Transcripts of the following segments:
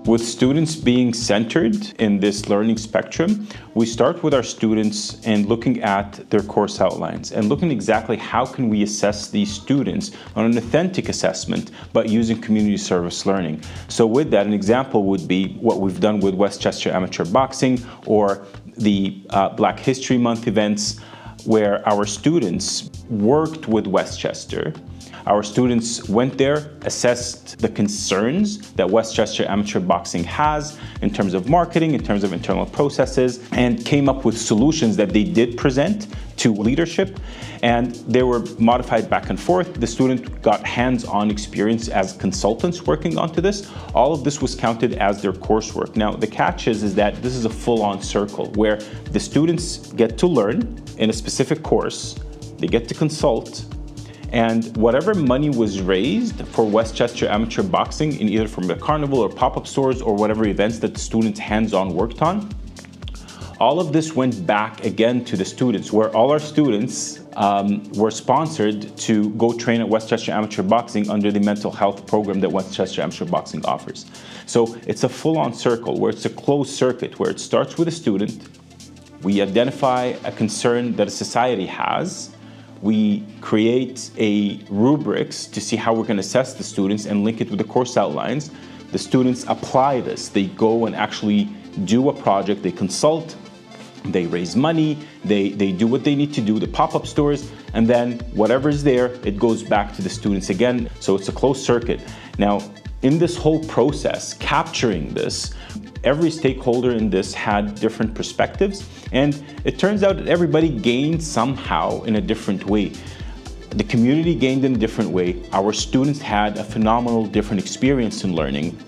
With students being centered in this learning spectrum, we start with our students and looking at their course outlines and looking exactly how can we assess these students on an authentic assessment, but using community service learning. So with that, an example would be what we've done with Westchester Amateur Boxing or the Black History Month events, where our students worked with Westchester. Our students went there, assessed the concerns that Westchester Amateur Boxing has in terms of marketing, in terms of internal processes, and came up with solutions that they did present to leadership, and they were modified back and forth. The student got hands-on experience as consultants working onto this. All of this was counted as their coursework. Now, the catch is that this is a full-on circle where the students get to learn in a specific course, they get to consult, and whatever money was raised for Westchester Amateur Boxing in either from the carnival or pop-up stores or whatever events that the students hands-on worked on, all of this went back again to the students, where all our students were sponsored to go train at Westchester Amateur Boxing under the mental health program that Westchester Amateur Boxing offers. So it's a full-on circle where it's a closed circuit, where it starts with a student. We identify a concern that a society has. We create a rubrics to see how we're going to assess the students and link it with the course outlines. The students apply this. They go and actually do a project, they consult, they raise money, they do what they need to do, the pop-up stores, and then whatever's there, it goes back to the students again. So it's a closed circuit. Now, in this whole process, capturing this, every stakeholder in this had different perspectives, and it turns out that everybody gained somehow in a different way. The community gained in a different way. Our students had a phenomenal different experience in learning.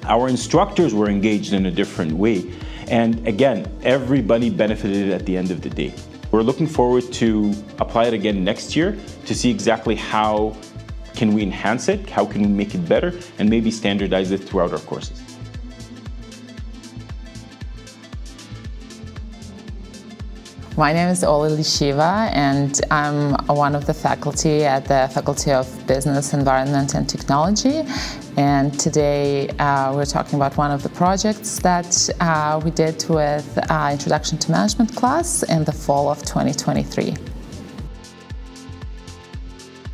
Our instructors were engaged in a different way. And again, everybody benefited at the end of the day. We're looking forward to apply it again next year to see exactly how can we enhance it, how can we make it better, and maybe standardize it throughout our courses. My name is Ola Lishiva, and I'm one of the faculty at the Faculty of Business, Environment and Technology. And today we're talking about one of the projects that we did with Introduction to Management class in the fall of 2023.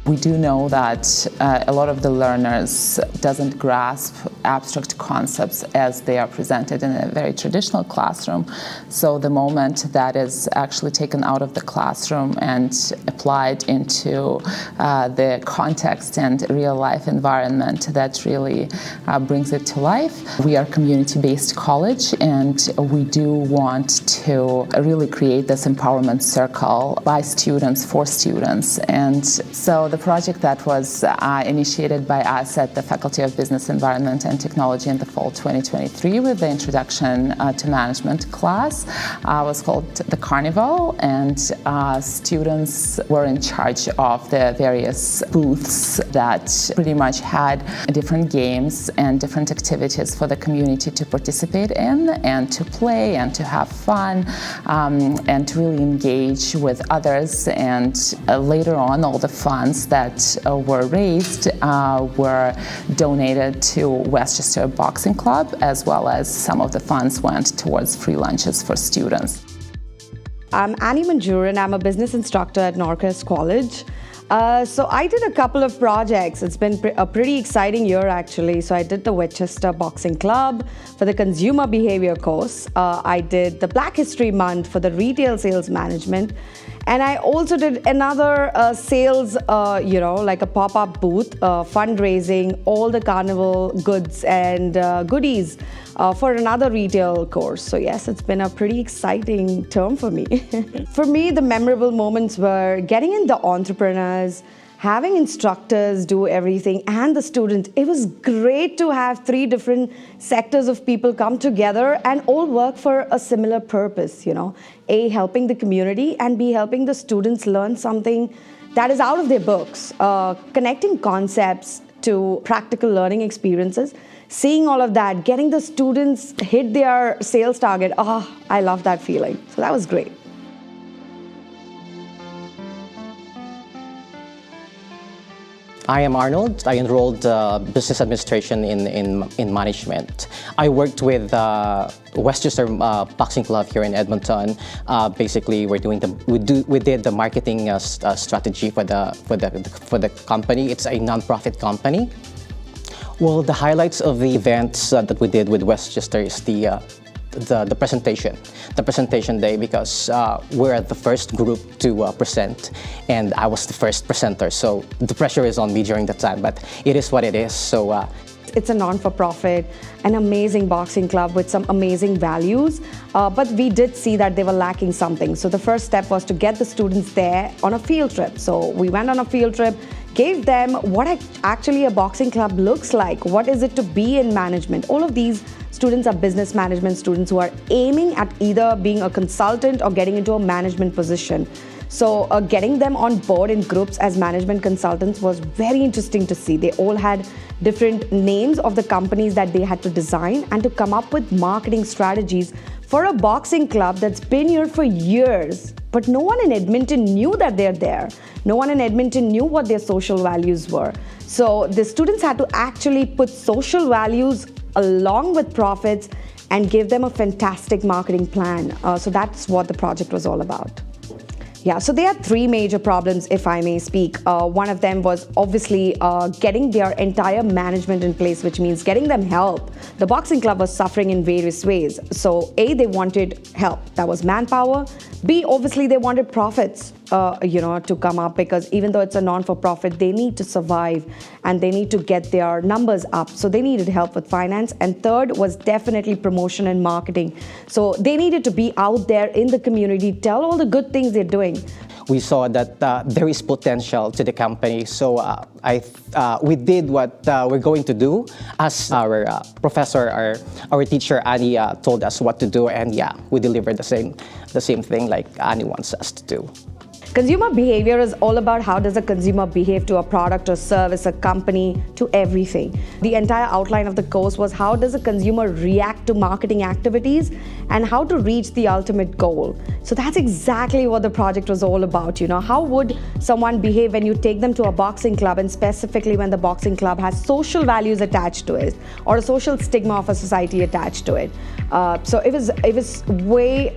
We do know that a lot of the learners doesn't grasp abstract concepts as they are presented in a very traditional classroom. So the moment that is actually taken out of the classroom and applied into the context and real-life environment, that really brings it to life. We are a community-based college, and we do want to really create this empowerment circle by students, for students. And so the project that was initiated by us at the Faculty of Business, Environment and Technology in the fall 2023 with the Introduction to Management class was called the Carnival, and students were in charge of the various booths that pretty much had different games and different activities for the community to participate in and to play and to have fun and to really engage with others. And later on, all the funds that were raised were donated to Westchester Boxing Club, as well as some of the funds went towards free lunches for students. I'm Annie Manjuran. I'm a business instructor at Norquest College. So I did a couple of projects. It's been a pretty exciting year, actually. So I did the Westchester Boxing Club for the consumer behavior course. I did the Black History Month for the retail sales management. And I also did another sales, like a pop-up booth, fundraising, all the carnival goods and goodies for another retail course. So yes, it's been a pretty exciting term for me. For me, the memorable moments were getting in the entrepreneurs, having instructors do everything, and the students. It was great to have 3 different sectors of people come together and all work for a similar purpose, A, helping the community, and B, helping the students learn something that is out of their books, connecting concepts to practical learning experiences, seeing all of that, getting the students hit their sales target. I love that feeling. So that was great. I am Arnold. I enrolled business administration in management. I worked with Westchester Boxing Club here in Edmonton. Basically, we did the marketing strategy for the company. It's a non-profit company. Well, the highlights of the events that we did with Westchester is the presentation day, because we're the first group to present, and I was the first presenter, so the pressure is on me during that time, but it is what it is. So it's a non-for-profit, an amazing boxing club with some amazing values, but we did see that they were lacking something. So the first step was to get the students there on a field trip. So we went on a field trip, gave them what actually a boxing club looks like, what is it to be in management. All of these students are business management students who are aiming at either being a consultant or getting into a management position. So getting them on board in groups as management consultants was very interesting to see. They all had different names of the companies that they had to design and to come up with marketing strategies for a boxing club that's been here for years. But no one in Edmonton knew that they're there. No one in Edmonton knew what their social values were. So the students had to actually put social values along with profits and give them a fantastic marketing plan. So that's what the project was all about. Yeah, so they had three major problems, if I may speak. One of them was obviously getting their entire management in place, which means getting them help. The boxing club was suffering in various ways. So A, they wanted help. That was manpower. B, obviously they wanted profits, to come up, because even though it's a non-for-profit, they need to survive and they need to get their numbers up. So they needed help with finance. And third was definitely promotion and marketing. So they needed to be out there in the community, tell all the good things they're doing. we saw that there is potential to the company. So we did what we're going to do, as our professor, our teacher Annie told us what to do, and yeah, we delivered the same thing like Annie wants us to do. Consumer behavior is all about how does a consumer behave to a product or service, a company, to everything. The entire outline of the course was how does a consumer react to marketing activities and how to reach the ultimate goal. So that's exactly what the project was all about. You know, how would someone behave when you take them to a boxing club, and specifically when the boxing club has social values attached to it or a social stigma of a society attached to it. So it was way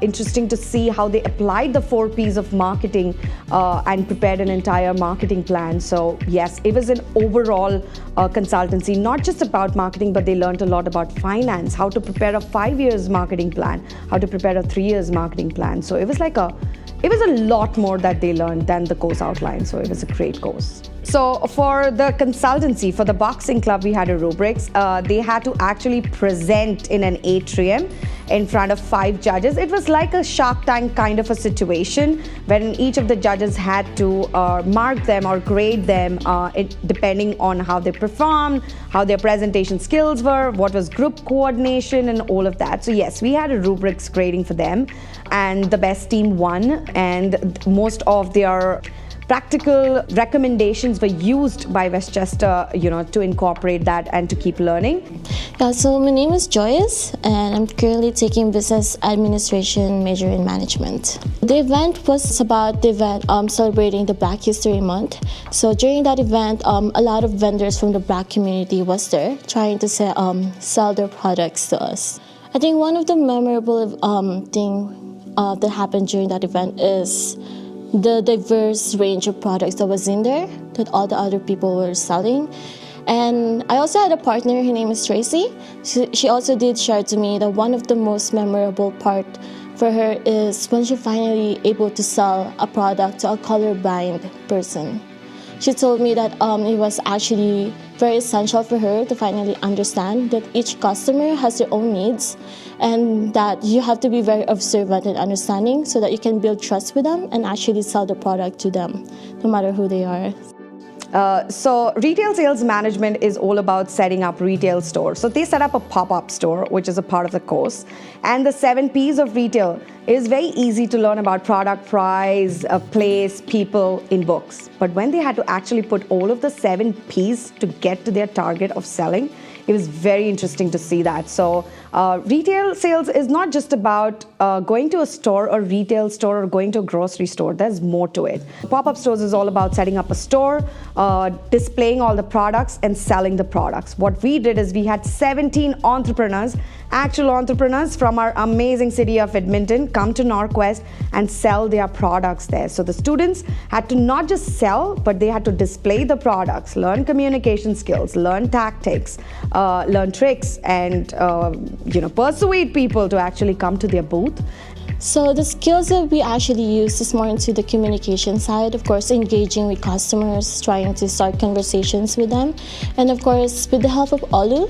interesting to see how they applied the 4 Ps of marketing and prepared an entire marketing plan. So yes, it was an overall consultancy, not just about marketing, but they learned a lot about finance, how to prepare a 5 years marketing plan, how to prepare a 3 years marketing plan. So it was a lot more that they learned than the course outline. So it was a great course. So for the consultancy, for the boxing club, we had a rubrics. They had to actually present in an atrium in front of 5 judges. It was like a Shark Tank kind of a situation, wherein each of the judges had to mark them or grade them depending on how they performed, how their presentation skills were, what was group coordination, and all of that. So yes, we had a rubrics grading for them, and the best team won, and most of their practical recommendations were used by Westchester, to incorporate that and to keep learning. Yeah, so my name is Joyce, and I'm currently taking business administration major in management. The event was about celebrating the Black History Month. So during that event, a lot of vendors from the Black community was there trying to sell their products to us. I think one of the memorable thing that happened during that event is the diverse range of products that was in there that all the other people were selling. And I also had a partner, her name is Tracy. She also did share to me that one of the most memorable part for her is when she finally able to sell a product to a colorblind person. She told me that it was actually very essential for her to finally understand that each customer has their own needs, and that you have to be very observant and understanding so that you can build trust with them and actually sell the product to them, no matter who they are. So retail sales management is all about setting up retail stores. So they set up a pop-up store, which is a part of the course. And the 7 Ps of retail is very easy to learn about: product, price, place, people, in books. But when they had to actually put all of the 7 Ps to get to their target of selling, it was very interesting to see that. So Retail sales is not just about going to a store or retail store or going to a grocery store. There's more to it. Pop-up stores is all about setting up a store, displaying all the products and selling the products. What we did is we had 17 entrepreneurs, actual entrepreneurs from our amazing city of Edmonton, come to Norquest and sell their products there. So the students had to not just sell, but they had to display the products, learn communication skills, learn tactics, learn tricks, and persuade people to actually come to their booth. So the skills that we actually use is more into the communication side, of course, engaging with customers, trying to start conversations with them. And of course, with the help of Olu,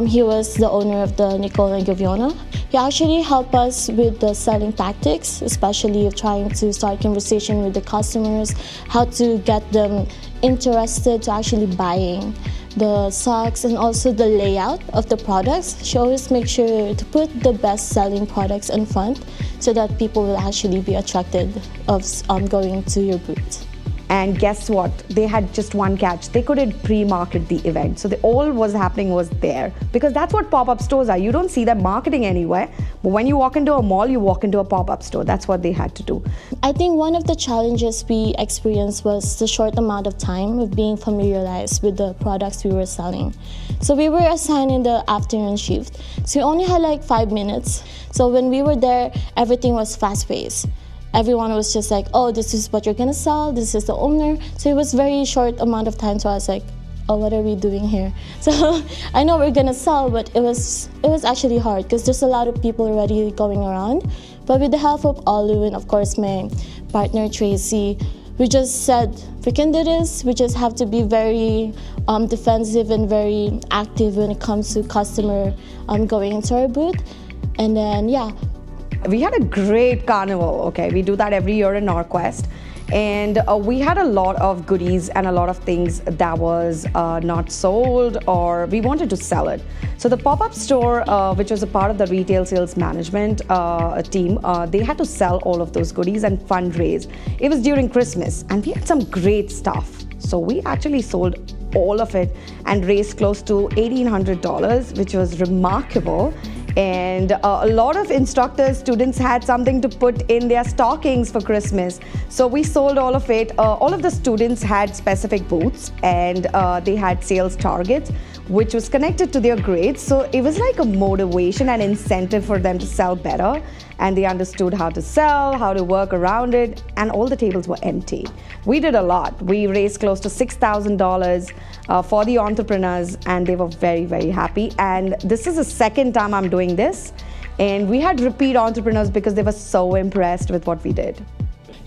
he was the owner of the Nicole and Gaviona. He actually helped us with the selling tactics, especially of trying to start conversation with the customers, how to get them interested to actually buying the socks, and also the layout of the products. She always makes sure to put the best selling products in front so that people will actually be attracted of going to your booth. And guess what? They had just one catch. They couldn't pre-market the event. So all was happening was there. Because that's what pop-up stores are. You don't see them marketing anywhere. But when you walk into a mall, you walk into a pop-up store. That's what they had to do. I think one of the challenges we experienced was the short amount of time of being familiarized with the products we were selling. So we were assigned in the afternoon shift. So we only had like 5 minutes. So when we were there, everything was fast-paced. Everyone was just like, oh, this is what you're gonna sell, this is the owner. So it was very short amount of time, so I was like, oh, what are we doing here? So I know we're gonna sell, but it was actually hard because there's a lot of people already going around. But with the help of Olu and of course my partner Tracy, we just said, we can do this, we just have to be very defensive and very active when it comes to customer going into our booth. And then, yeah. We had a great carnival, okay? We do that every year in Norquest. And we had a lot of goodies and a lot of things that was not sold, or we wanted to sell it. So the pop-up store, which was a part of the retail sales management team, they had to sell all of those goodies and fundraise. It was during Christmas and we had some great stuff. So we actually sold all of it and raised close to $1,800, which was remarkable. And a lot of instructors, students had something to put in their stockings for Christmas. So we sold all of it. All of the students had specific booths and they had sales targets, which was connected to their grades. So it was like a motivation and incentive for them to sell better. And they understood how to sell, how to work around it, and all the tables were empty. We did a lot. We raised close to $6,000 for the entrepreneurs, and they were very, very happy. And this is the second time I'm doing this. And we had repeat entrepreneurs because they were so impressed with what we did.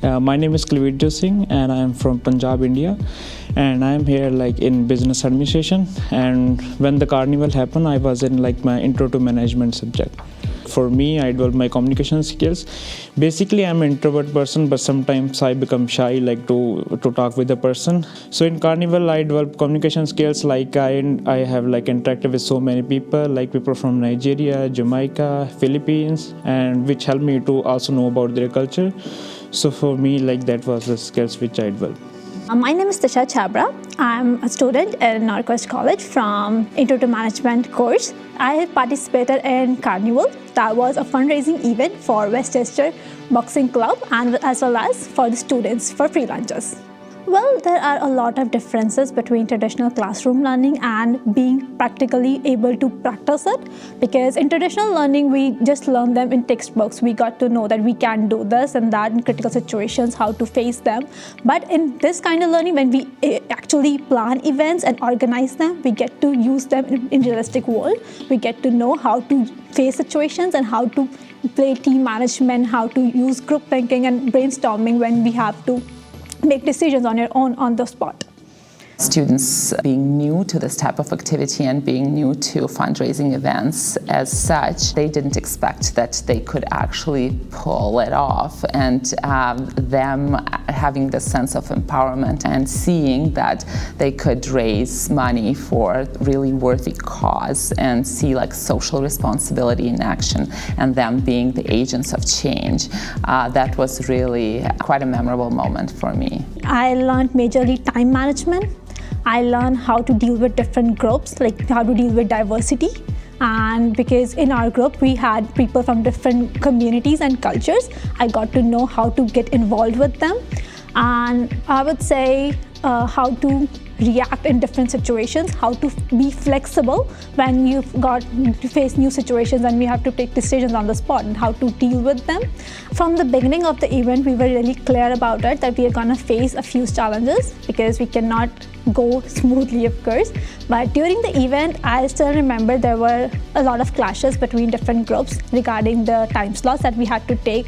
My name is Kalvidjo Singh and I am from Punjab, India, and I am here in business administration. And when the carnival happened, I was in my intro to management subject. For me, I developed my communication skills. Basically, I'm an introvert person, but sometimes I become shy, to talk with a person. So in Carnival, I developed communication skills. I have interacted with so many people from Nigeria, Jamaica, Philippines, and which helped me to also know about their culture. So for me, that was the skills which I developed. My name is Tisha Chabra. I'm a student at Norquest College from Intro to Management course. I participated in Carnival. That was a fundraising event for Westchester Boxing Club and as well as for the students for free lunches. Well, there are a lot of differences between traditional classroom learning and being practically able to practice it, because in traditional learning, we just learn them in textbooks. We got to know that we can do this and that in critical situations, how to face them. But in this kind of learning, when we actually plan events and organize them, we get to use them in realistic world. We get to know how to face situations and how to play team management, how to use group thinking and brainstorming when we have to make decisions on your own on the spot. Students being new to this type of activity and being new to fundraising events as such, they didn't expect that they could actually pull it off, and them having the sense of empowerment and seeing that they could raise money for really worthy cause and see social responsibility in action and them being the agents of change. That was really quite a memorable moment for me. I learned majorly time management. I learned how to deal with different groups, how to deal with diversity, And because in our group we had people from different communities and cultures, I got to know how to get involved with them, and I would say how to react in different situations, how to be flexible when you've got to face new situations and we have to take decisions on the spot, and how to deal with them. From the beginning of the event, we were really clear about it, that we are going to face a few challenges because we cannot go smoothly, of course. But during the event, I still remember there were a lot of clashes between different groups regarding the time slots that we had to take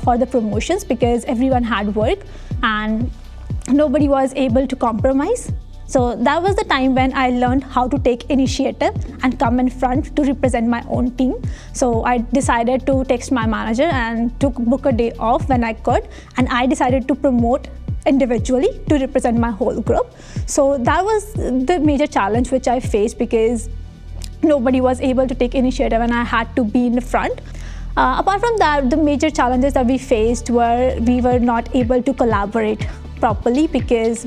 for the promotions, because everyone had work and nobody was able to compromise. So that was the time when I learned how to take initiative and come in front to represent my own team. So I decided to text my manager and book a day off when I could, and I decided to promote individually to represent my whole group. So that was the major challenge which I faced, because nobody was able to take initiative and I had to be in the front. Apart from that, the major challenges that we faced were we were not able to collaborate properly, because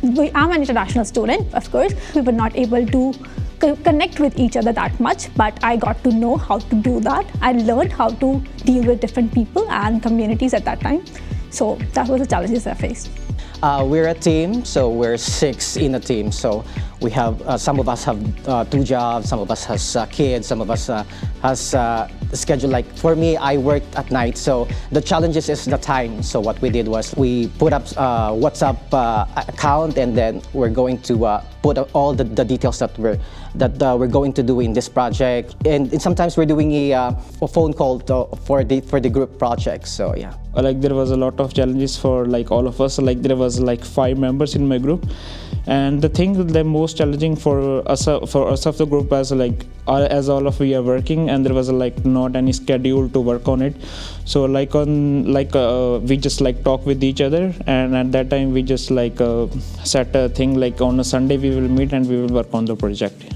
I'm an international student, of course. We were not able to connect with each other that much, but I got to know how to do that. I learned how to deal with different people and communities at that time. So that was the challenges I faced. We're a team, so we're 6 in a team. So we have some of us have 2 jobs, some of us has kids, some of us has schedule. Like for me, I worked at night, so the challenges is the time. So what we did was we put up WhatsApp account, and then we're going to put all the details that we're going to do in this project, and sometimes we're doing a phone call for the group project. So yeah. Like there was a lot of challenges for like all of us. Like there was like 5 members in my group, and the thing the most challenging for us of the group as like as all of we are working, and there was like not any schedule to work on it. So like we just like talk with each other, and at that time we just like set a thing like on a Sunday we will meet and we will work on the project.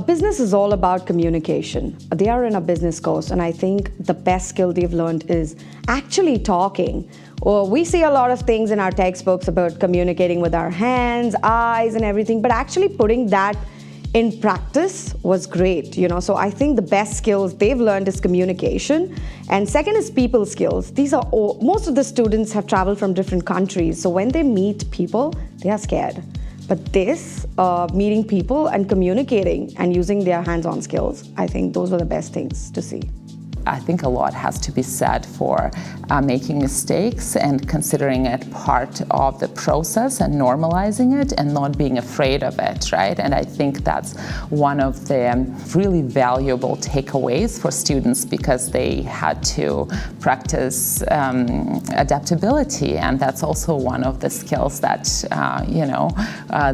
Business is all about communication. They are in a business course, and I think the best skill they've learned is actually talking. We see a lot of things in our textbooks about communicating with our hands, eyes, and everything, but actually putting that in practice was great, So I think the best skills they've learned is communication, and second is people skills. These are most of the students have traveled from different countries, so when they meet people, they are scared. But this, meeting people and communicating and using their hands-on skills, I think those were the best things to see. I think a lot has to be said for making mistakes and considering it part of the process and normalizing it and not being afraid of it, right? And I think that's one of the really valuable takeaways for students, because they had to practice adaptability, and that's also one of the skills that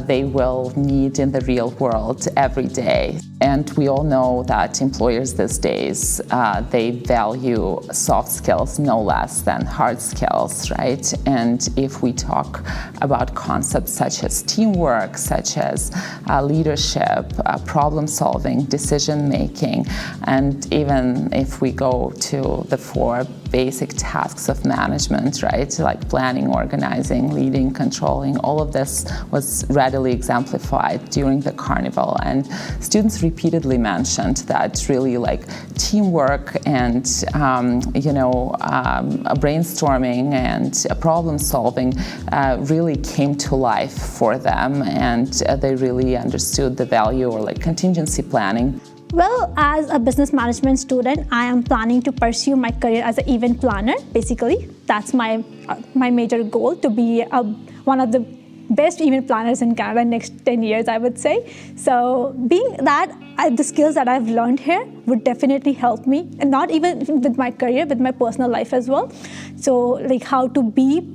they will need in the real world every day. And we all know that employers these days, they value soft skills no less than hard skills, right? And if we talk about concepts such as teamwork, such as leadership, problem solving, decision making, and even if we go to the 4 basic tasks of management, right? Like planning, organizing, leading, controlling, all of this was readily exemplified during the carnival. And students repeatedly mentioned that really like teamwork and brainstorming and problem solving really came to life for them, and they really understood the value or like contingency planning. Well, as a business management student, I am planning to pursue my career as an event planner. Basically, that's my major goal, to be one of the best event planners in Canada next 10 years, I would say. So being that, the skills that I've learned here would definitely help me, and not even with my career, with my personal life as well. So like how to be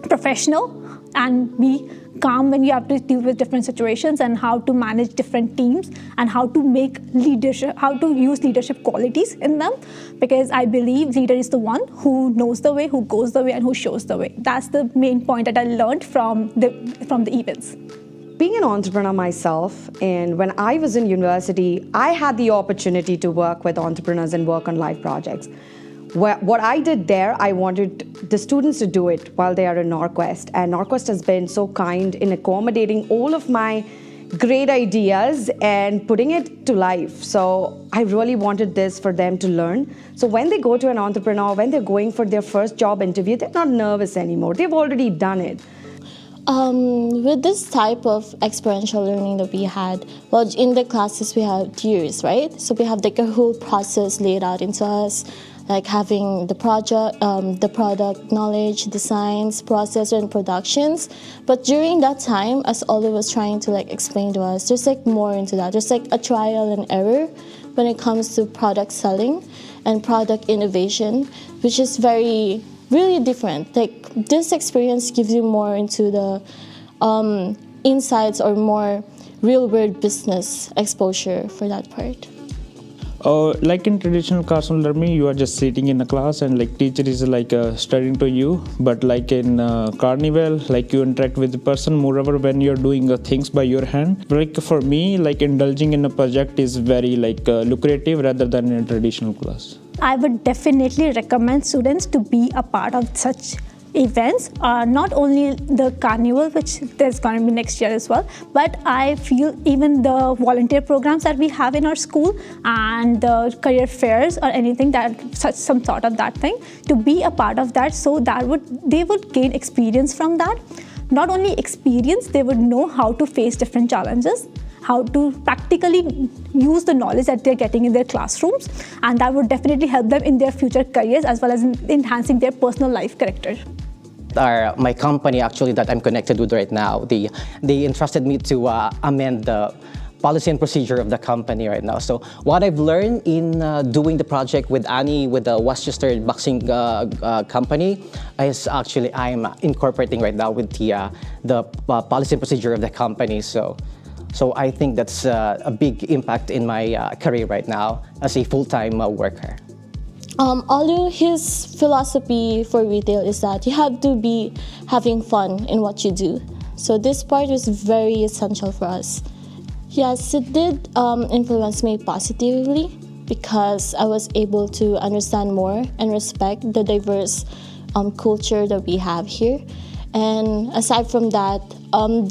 professional and be calm when you have to deal with different situations, and how to manage different teams, and how to make leadership, how to use leadership qualities in them, because I believe leader is the one who knows the way, who goes the way, and who shows the way. That's the main point that I learned from the events. Being an entrepreneur myself, and when I was in university, I had the opportunity to work with entrepreneurs and work on live projects. What I did there, I wanted the students to do it while they are in Norquest. And Norquest has been so kind in accommodating all of my great ideas and putting it to life. So I really wanted this for them to learn. So when they go to an entrepreneur, when they're going for their first job interview, they're not nervous anymore. They've already done it. With this type of experiential learning that we had, well, in the classes we have tiers, right? So we have like a whole process laid out into us, like having the product knowledge, designs, process, and productions. But during that time, as Olu was trying to like explain to us, there's like more into that. There's like a trial and error when it comes to product selling and product innovation, which is really different. Like this experience gives you more into the insights or more real-world business exposure for that part. Like in traditional classroom learning, you are just sitting in a class and like teacher is like studying to you. But like in Carnival, like you interact with the person. Moreover, when you're doing things by your hand, like for me, like indulging in a project is very like lucrative rather than in a traditional class. I would definitely recommend students to be a part of such events, not only the carnival, which there's going to be next year as well, but I feel even the volunteer programs that we have in our school and the career fairs or anything that such some sort of that thing, to be a part of that, so that they would gain experience from that. Not only experience, they would know how to face different challenges, how to practically use the knowledge that they're getting in their classrooms, and that would definitely help them in their future careers as well as in enhancing their personal life character. My company actually that I'm connected with right now, they entrusted me to amend the policy and procedure of the company right now. So what I've learned in doing the project with Annie with the Westchester boxing company is actually I'm incorporating right now with the policy and procedure of the company. So I think that's a big impact in my career right now as a full-time worker. Although his philosophy for retail is that you have to be having fun in what you do. So this part was very essential for us. Yes, it did influence me positively because I was able to understand more and respect the diverse culture that we have here. And aside from that,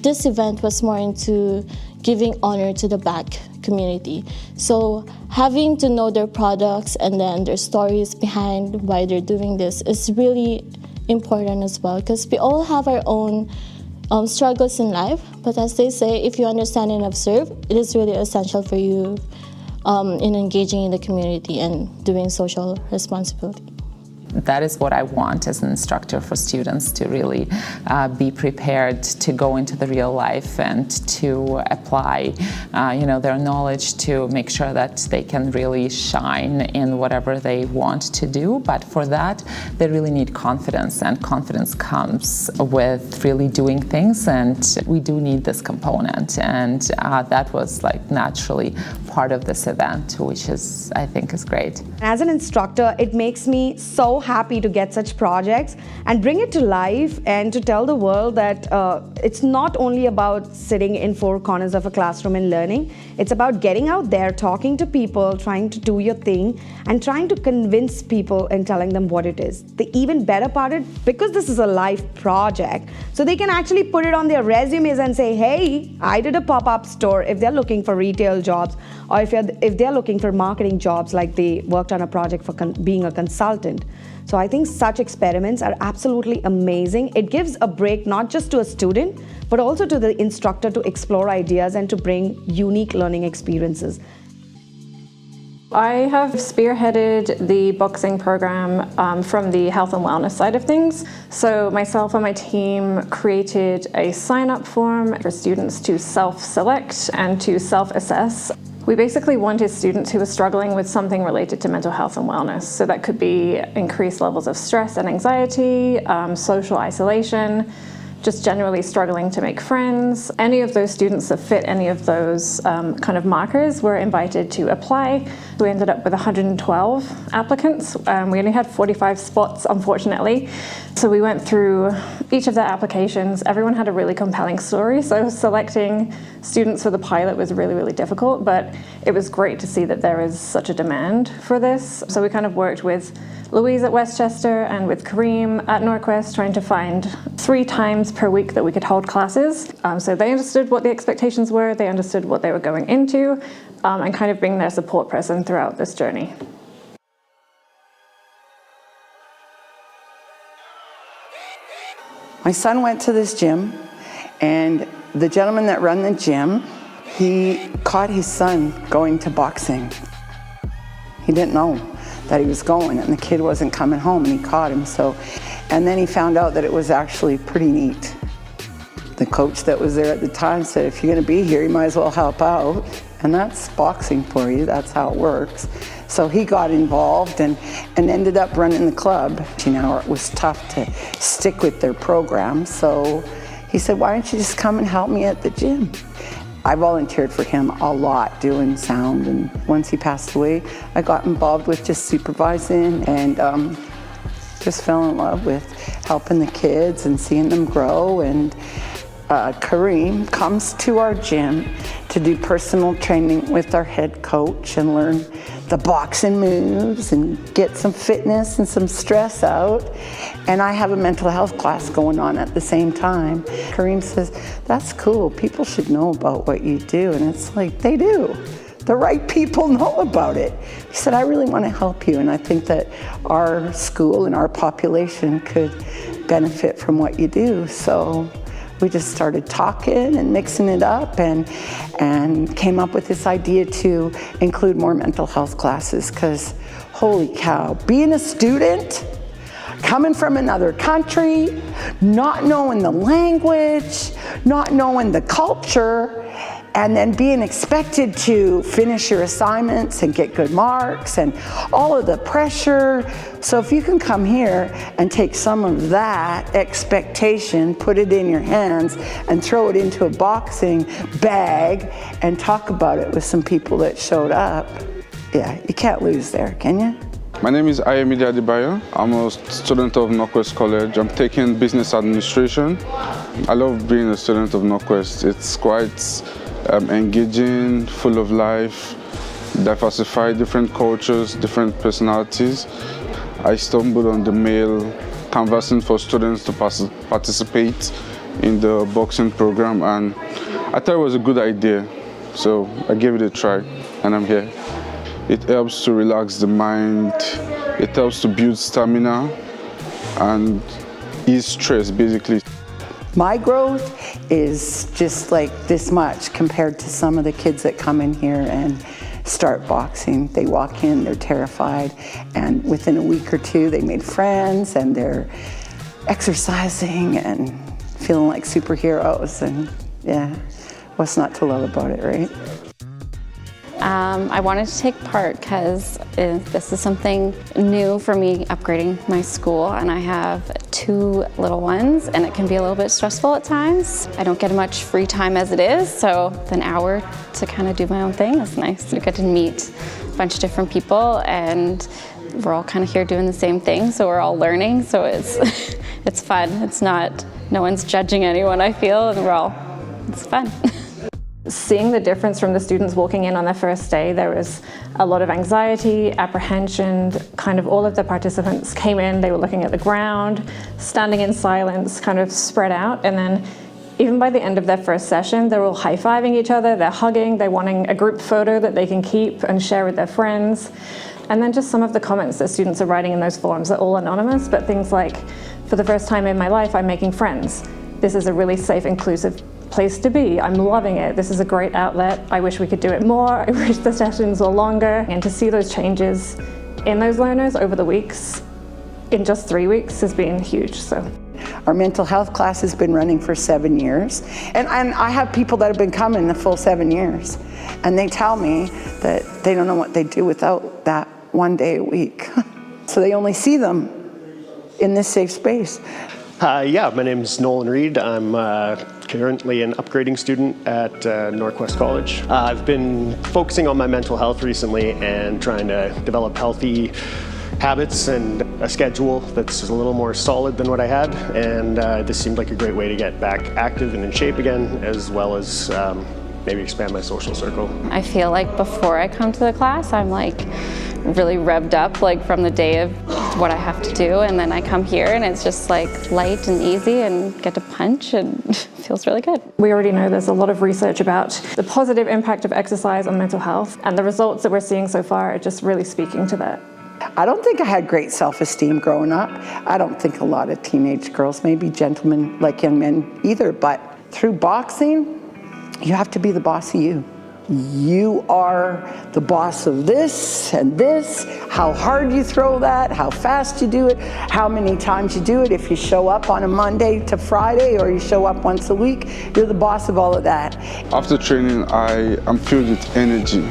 this event was more into giving honor to the Black community. So having to know their products and then their stories behind why they're doing this is really important as well, because we all have our own struggles in life. But as they say, if you understand and observe, it is really essential for you in engaging in the community and doing social responsibility. That is what I want as an instructor for students, to really be prepared to go into the real life and to apply their knowledge to make sure that they can really shine in whatever they want to do. But for that, they really need confidence, and confidence comes with really doing things, and we do need this component, and that was like naturally part of this event, which is, I think, is great. As an instructor, it makes me so happy to get such projects and bring it to life and to tell the world that it's not only about sitting in four corners of a classroom and learning. It's about getting out there, talking to people, trying to do your thing, and trying to convince people and telling them what it is. The even better part is, because this is a live project, so they can actually put it on their resumes and say, hey, I did a pop-up store, if they're looking for retail jobs, or if they're looking for marketing jobs, like they worked on a project for being a consultant. So I think such experiments are absolutely amazing. It gives a break not just to a student, but also to the instructor to explore ideas and to bring unique learning experiences. I have spearheaded the boxing program from the health and wellness side of things. So myself and my team created a sign-up form for students to self-select and to self-assess. We basically wanted students who were struggling with something related to mental health and wellness. So that could be increased levels of stress and anxiety, social isolation, just generally struggling to make friends. Any of those students that fit any of those kind of markers were invited to apply. We ended up with 112 applicants. We only had 45 spots, unfortunately. So we went through each of their applications. Everyone had a really compelling story. So selecting students for the pilot was really, really difficult, but it was great to see that there is such a demand for this. So we kind of worked with Louise at Westchester and with Kareem at Norquest, trying to find 3 times per week that we could hold classes. So they understood what the expectations were, they understood what they were going into, and kind of being their support person throughout this journey. My son went to this gym, and the gentleman that ran the gym, he caught his son going to boxing. He didn't know that he was going, and the kid wasn't coming home, and he caught him. And then he found out that it was actually pretty neat. The coach that was there at the time said, if you're gonna be here, you might as well help out. And that's boxing for you, that's how it works. So he got involved and ended up running the club. You know, it was tough to stick with their program, so he said, why don't you just come and help me at the gym? I volunteered for him a lot doing sound, and once he passed away, I got involved with just supervising and just fell in love with helping the kids and seeing them grow. And Kareem comes to our gym to do personal training with our head coach and learn the boxing moves and get some fitness and some stress out. And I have a mental health class going on at the same time. Kareem says, that's cool, people should know about what you do. And it's like, they do. The right people know about it. He said, I really want to help you, and I think that our school and our population could benefit from what you do. So we just started talking and mixing it up and came up with this idea to include more mental health classes, because holy cow, being a student, coming from another country, not knowing the language, not knowing the culture, and then being expected to finish your assignments and get good marks and all of the pressure. So if you can come here and take some of that expectation, put it in your hands and throw it into a boxing bag and talk about it with some people that showed up, yeah, you can't lose there, can you? My name is Ayemide Adebayo. I'm a student of Norquest College. I'm taking business administration. I love being a student of Norquest. It's quite engaging, full of life, diversified, different cultures, different personalities. I stumbled on the mail canvassing for students to participate in the boxing program, and I thought it was a good idea, so I gave it a try, and I'm here. It helps to relax the mind, it helps to build stamina and ease stress, basically. My growth is just like this much compared to some of the kids that come in here and start boxing. They walk in, they're terrified, and within a week or two they made friends and they're exercising and feeling like superheroes, and yeah, what's not to love about it, right? I wanted to take part because this is something new for me, upgrading my school, and I have 2 little ones, and it can be a little bit stressful at times. I don't get much free time as it is, so an hour to kind of do my own thing is nice. You get to meet a bunch of different people, and we're all kind of here doing the same thing, so we're all learning, so it's it's fun. It's not, no one's judging anyone, I feel, and it's fun. Seeing the difference from the students walking in on their first day, there was a lot of anxiety, apprehension, kind of all of the participants came in, they were looking at the ground, standing in silence, kind of spread out, and then even by the end of their first session, they're all high-fiving each other, they're hugging, they're wanting a group photo that they can keep and share with their friends. And then just some of the comments that students are writing in those forums are all anonymous, but things like, for the first time in my life, I'm making friends. This is a really safe, inclusive place to be. I'm loving it. This is a great outlet. I wish we could do it more. I wish the sessions were longer. And to see those changes in those learners over the weeks, in just 3 weeks, has been huge. So our mental health class has been running for 7 years. And I have people that have been coming the full 7 years. And they tell me that they don't know what they'd do without that 1 day a week. So they only see them in this safe space. Yeah, my name is Nolan Reed. I'm currently an upgrading student at Norquest College. I've been focusing on my mental health recently and trying to develop healthy habits and a schedule that's a little more solid than what I had, and this seemed like a great way to get back active and in shape again, as well as maybe expand my social circle. I feel like before I come to the class, I'm like really revved up like from the day of what I have to do, and then I come here and it's just like light and easy and get to punch and it feels really good. We already know there's a lot of research about the positive impact of exercise on mental health, and the results that we're seeing so far are just really speaking to that. I don't think I had great self-esteem growing up. I don't think a lot of teenage girls, maybe gentlemen like young men either, but through boxing, you have to be the boss of you. You are the boss of this and this, how hard you throw that, how fast you do it, how many times you do it. If you show up on a Monday to Friday or you show up once a week, you're the boss of all of that. After training, I'm filled with energy.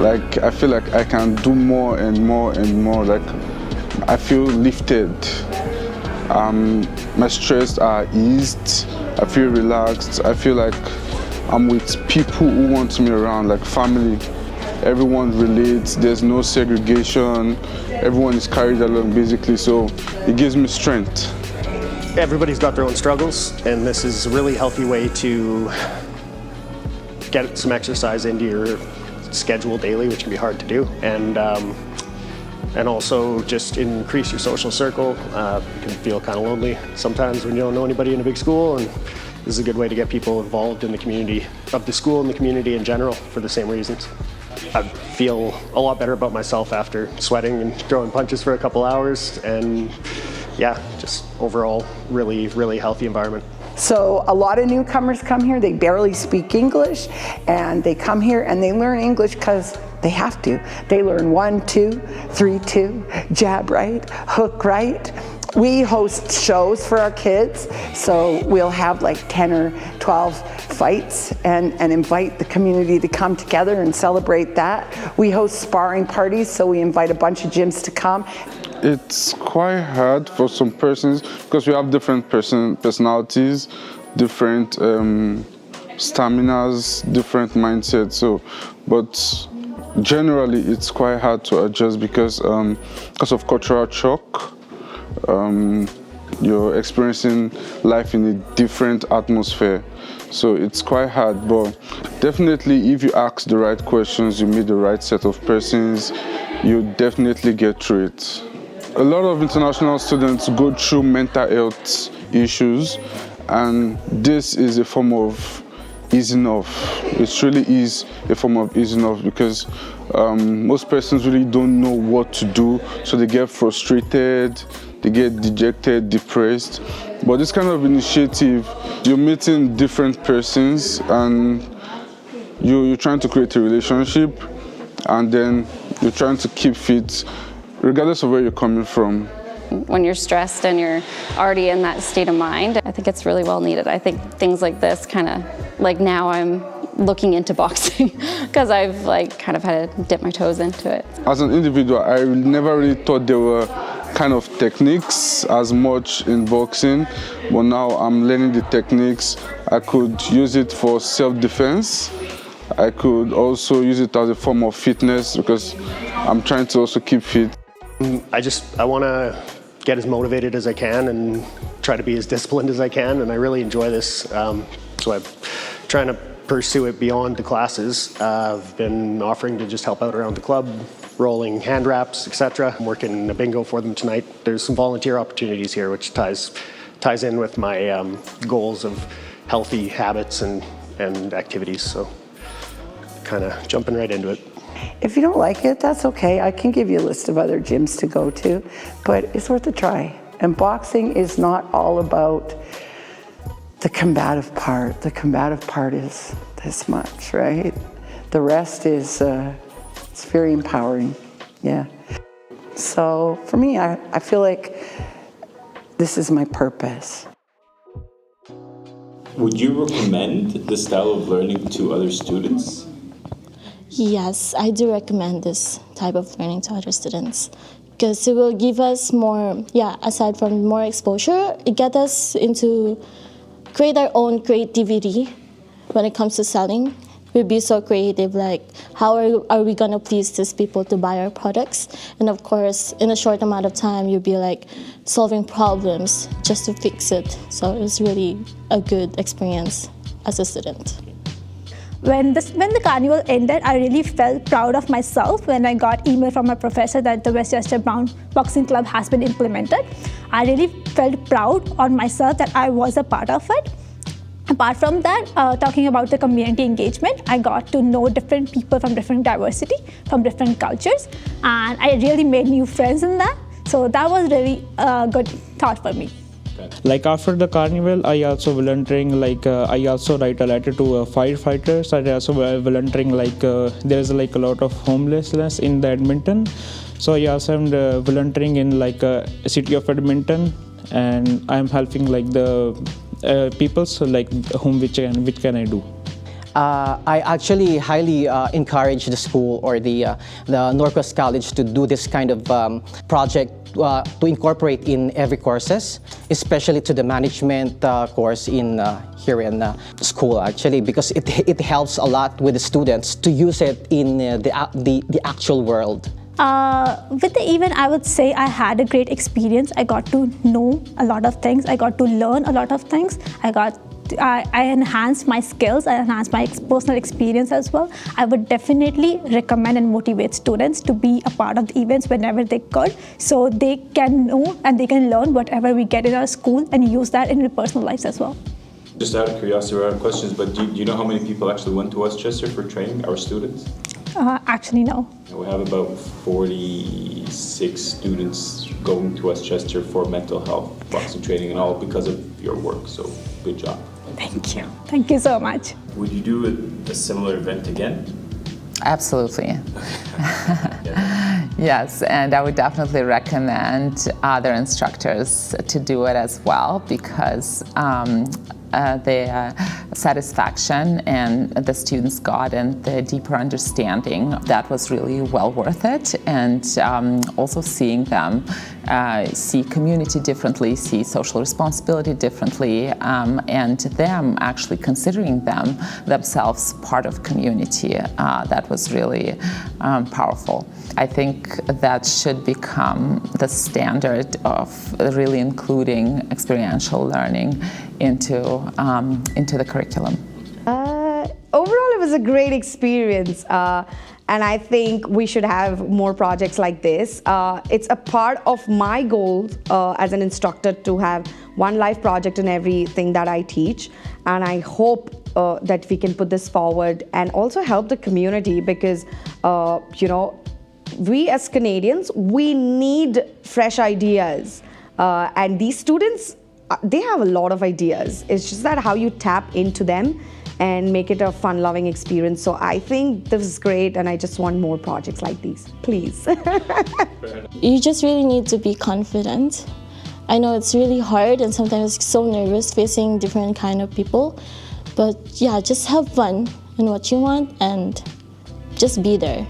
Like, I feel like I can do more and more and more. Like, I feel lifted. My stress are eased. I feel relaxed. I feel like I'm with people who want me around, like family. Everyone relates, there's no segregation, everyone is carried along basically, so it gives me strength. Everybody's got their own struggles, and this is a really healthy way to get some exercise into your schedule daily, which can be hard to do, and also just increase your social circle. You can feel kind of lonely sometimes when you don't know anybody in a big school, and this is a good way to get people involved in the community of the school and the community in general for the same reasons. I feel a lot better about myself after sweating and throwing punches for a couple hours, and yeah, just overall really, really healthy environment. So a lot of newcomers come here, they barely speak English, and they come here and they learn English because they have to. They learn 1, 2, 3, 2, jab right, hook right. We host shows for our kids, so we'll have like 10 or 12 fights and invite the community to come together and celebrate that. We host sparring parties, so we invite a bunch of gyms to come. It's quite hard for some persons because we have different personalities, different staminas, different mindsets. So, but generally it's quite hard to adjust because of cultural shock. You're experiencing life in a different atmosphere, so it's quite hard, but definitely if you ask the right questions, you meet the right set of persons, you definitely get through it. A lot of international students go through mental health issues, and this is a form of easing off. It really is a form of easing off because most persons really don't know what to do, so they get frustrated, they get dejected, depressed. But this kind of initiative, you're meeting different persons and you're trying to create a relationship, and then you're trying to keep fit regardless of where you're coming from. When you're stressed and you're already in that state of mind, I think it's really well needed. I think things like this kind of, like now I'm looking into boxing because I've like kind of had to dip my toes into it. As an individual, I never really thought there were kind of techniques as much in boxing, but now I'm learning the techniques. I could use it for self-defense. I could also use it as a form of fitness because I'm trying to also keep fit. I want to get as motivated as I can and try to be as disciplined as I can, and I really enjoy this. So I'm trying to pursue it beyond the classes. I've been offering to just help out around the club, rolling hand wraps, etc. I'm working a bingo for them tonight. There's some volunteer opportunities here, which ties in with my goals of healthy habits and activities. So kind of jumping right into it. If you don't like it, that's okay. I can give you a list of other gyms to go to, but it's worth a try. And boxing is not all about the combative part. The combative part is this much, right? The rest is, it's very empowering, yeah. So for me, I feel like this is my purpose. Would you recommend this style of learning to other students? Yes, I do recommend this type of learning to other students because it will give us more, aside from more exposure, it gets us into create our own creativity when it comes to selling. We'll be so creative, like how are we gonna please these people to buy our products? And of course, in a short amount of time, you'll be like solving problems just to fix it. So it was really a good experience as a student. When the carnival ended, I really felt proud of myself when I got email from my professor that the Westchester Brown Boxing Club has been implemented. I really felt proud on myself that I was a part of it. Apart from that, talking about the community engagement, I got to know different people from different diversity, from different cultures, and I really made new friends in that. So that was really a good thought for me. Like after the carnival, I also volunteering. Like I also write a letter to firefighters. I also volunteering. Like there is like a lot of homelessness in the Edmonton, so I also am volunteering in like city of Edmonton, and I'm helping like the people. So like which can I do? I actually highly encourage the school or the Norquest College to do this kind of project to incorporate in every courses, especially to the management course in here in school actually, because it helps a lot with the students to use it in the actual world. With the event, I would say I had a great experience. I got to know a lot of things. I got to learn a lot of things. I enhanced my skills, I enhanced my personal experience as well. I would definitely recommend and motivate students to be a part of the events whenever they could, so they can know and they can learn whatever we get in our school and use that in their personal lives as well. Just out of curiosity, we're out of questions, but do you know how many people actually went to Westchester for training, our students? Actually, no. We have about 46 students going to Westchester for mental health, boxing training and all because of your work, so good job. Thank you. Thank you so much. Would you do a similar event again? Absolutely. Yes, and I would definitely recommend other instructors to do it as well, because the satisfaction and the students got and the deeper understanding, that was really well worth it. And also seeing them see community differently, see social responsibility differently, and them actually considering themselves part of community, that was really powerful. I think that should become the standard of really including experiential learning into the curriculum. Overall, it was a great experience. And I think we should have more projects like this. It's a part of my goals as an instructor to have one life project in everything that I teach. And I hope that we can put this forward and also help the community, because, we as Canadians, we need fresh ideas. And these students, they have a lot of ideas. It's just that how you tap into them and make it a fun-loving experience. So I think this is great, and I just want more projects like these, please. You just really need to be confident. I know it's really hard and sometimes so nervous facing different kind of people, but yeah, just have fun in what you want and just be there.